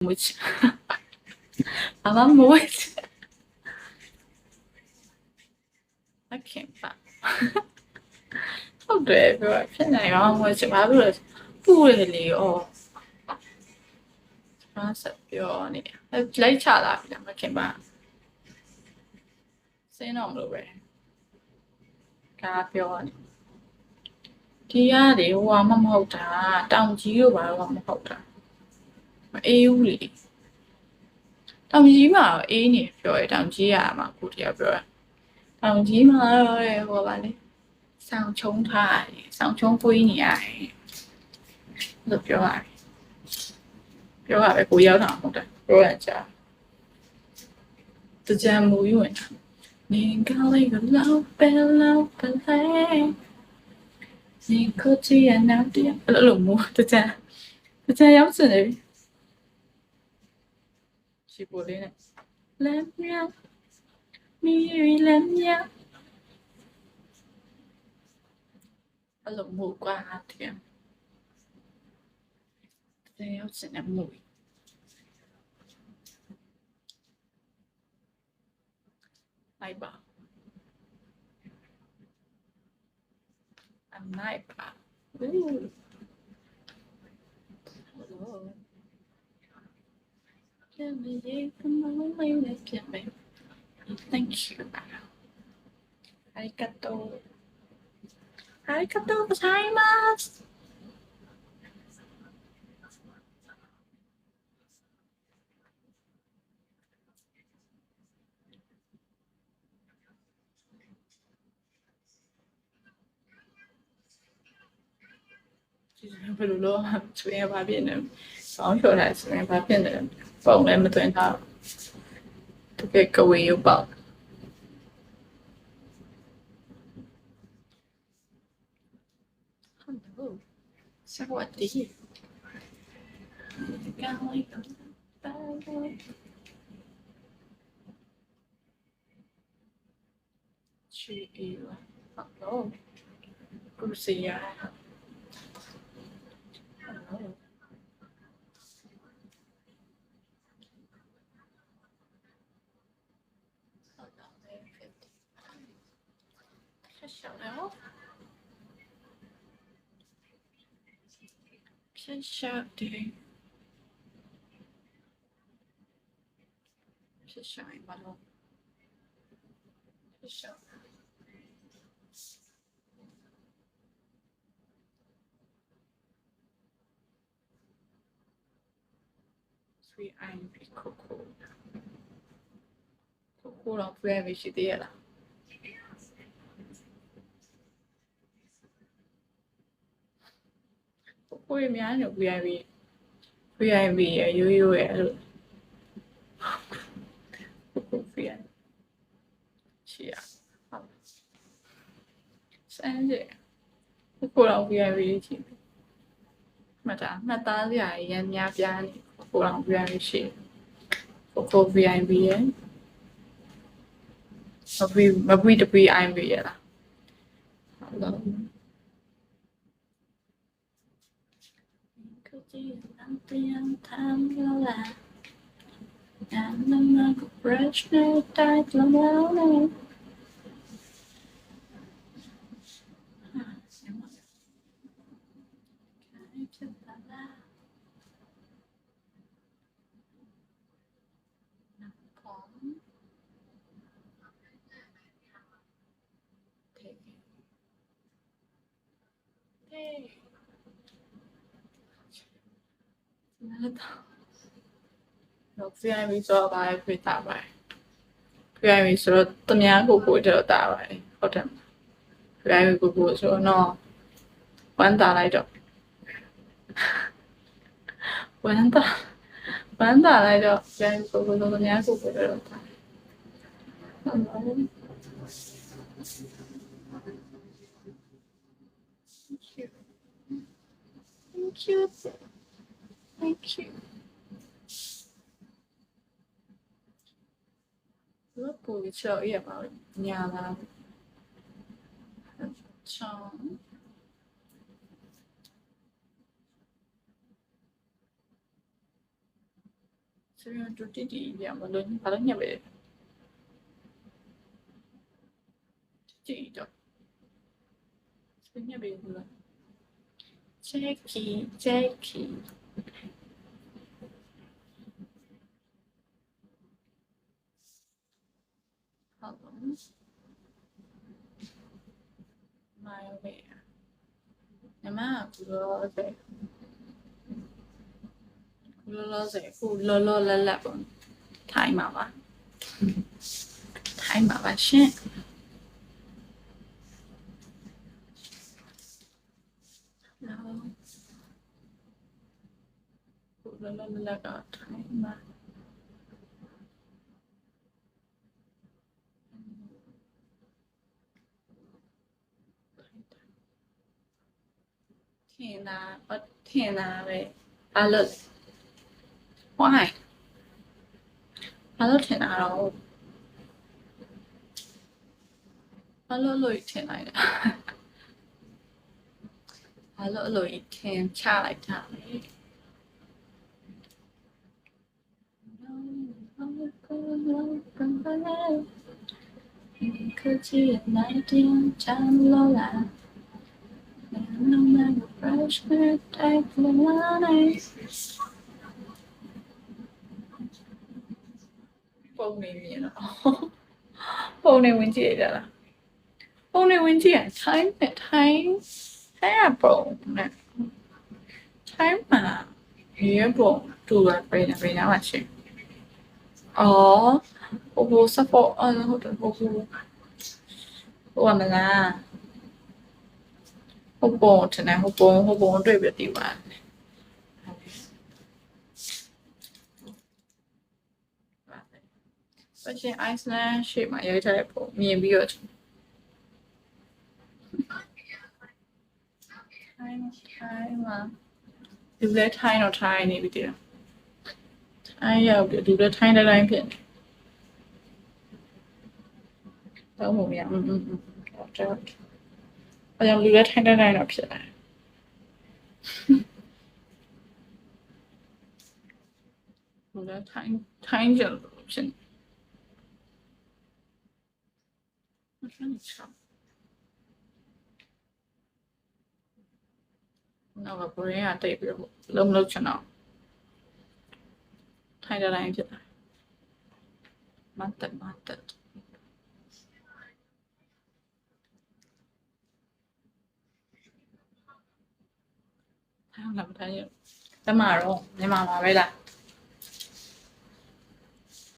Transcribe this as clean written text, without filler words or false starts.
which I'm which I can't find ဟုတ်တယ်ပြောဖြစ်နေရောငွေချဘာလို့လဲပူတယ်လေဩဘာဆက်ပြောနေလိုက်ချလာပြီလားမခင်ပါစင်းတော့မလို့ပဲဒါပြောနေဒီရတယ်ဟိုကမဟုတ်တာတောင်ကြီးတို့ဘာလို့မဟုတ်တာမအေးဘူးလေတောင်ကြီးမှာအေးနေပြောရတောင်ကြီးရမှာကိုတရားပြောရတောင်ကြီးမှာဟိုပါလေဆောင်ချုံထားဆောင်ချုံပွေးနေရတယ်လို့ပြောရတယ်ပြောရပဲကိုရောက်တာဟုတ်တယ်ပြောရကြတကြံမူယူဝင်နေကောင်းလေးကလောက်ပဲနေကိုချီရနောက်တည်းအဲ့လိုမျိုးတကြံရောက်စနေပြီရှိပိုလေးနဲ့လက်မြောက်မီရီလက်မြောက်အဲ့လိုမျိုးကွာတဲ့တကြံရောက်စနေမျိုးလိုက်ပါI'm not Ooh. Hello. Can we come on, lady? Thank you. Arigato. Arigato gozaimasu.ဘယ်လိုလဲကျွေးရပါပြင်းနေဆောင်းဖြော်တာဆိုရင်ဘာဖြစ်နေပုံလည်းမသွင်းထားတကယ်ကဝေးရပေါ့ဟုတ်စวัสดีကောင်းလိုက်တော့ချီအေးဟုတ်ကူစီယာ偏小点，偏小一把咯，偏小。Sweet ivy cocoa， cocoa 咯 ，sweet ivy 是啲啦。cocoa 入面有 sweet ivy 嘅，悠悠嘅。cocoa sweet ivy， 是啊，好。生日 cocoa 咯 sweet ivy 啲。မှတ်သားစရာရမ်းများပြားနေကိုတော် VIP ရှိကို VIP ရယ်မပွေတပွေ IB ရလားဟုတ်လားကိုကြည့်တမ်းပြန်ထမ်းရလားနာမက brush နဲ့တိုက်လုံးလုံးတော့ပြန်ပြီးဆိုပါဖိတာပါပြန်ပြီးဆိုတော့တမန်ကိုတော့တာပါတယ်ဟုတ်တယ်ပြန်ပြီးကိုဆိုတော့ဝမ်းတာလိုက်တော့ဝမ်းတာလိုက်တော့ပြန်ပြီးကိုတမန်ကိုတော့တာThank you. Thank you. 我补一次也把娘了，长。所以就弟弟一点，我都把它念为这一点，所以念为了 Jackie，好了，妈呀喂，你妈不知道。လောလောဆယ်ခုလောလောလတ်လတ်ပေါ့ထိုင်းမှာပါရှင်ခုလောလောလတ်လတ်ကထိုင်းမှာထင်တာပဲဘာလို့why ဘာလို့ထင်တာတော့ဘာလို့လို့ထင်လိုက်တာဘာလို့လို့ထင်ချလိုက်တာလဲ科技的那一天降落来ပုံနေမြင်တော့ပုံနေဝင်ကြည့်ရလားပုံနေဝင်ကြည့်ရင်ထိုင်းရပုံနဲ့ထိုင်းမှာရေပုံတူတာပြင်နေမှာရှင်အော်ဟို support ဟုတ်တယ်ဟိုမလားဟိုပုံထင်တယ်ဟိုပုံတွေ့ပြီးတည်ပါတယ်အချင်း Iceland ရှေ့မှာရိုက်ထားတဲ့ပုံမြင်ပြီးတော့ထိုင်းမှာဒီလေထိုင်းတော့ထိုင်းနေပြီတည်ထိုင်းရောက်ပြီဒီလေထိုင်းတိုင်းဖြစ်တော့မမြင်တော့အရင်လူလေထိုင်းတိုင်းတော့ဖြစ်တယ်လူလေထိုင်းကြလို့ဖြစ်မထမ်းချောင်းနောက်ကဘရင်းကတိတ်ပြီးတော့လုံးချင်တော့ထိုင်းတိုင်းဖြစ်တယ်မတ်တက်ထိုင်းလာမထိုင်းရတမတော့မြန်မာမှာပဲလား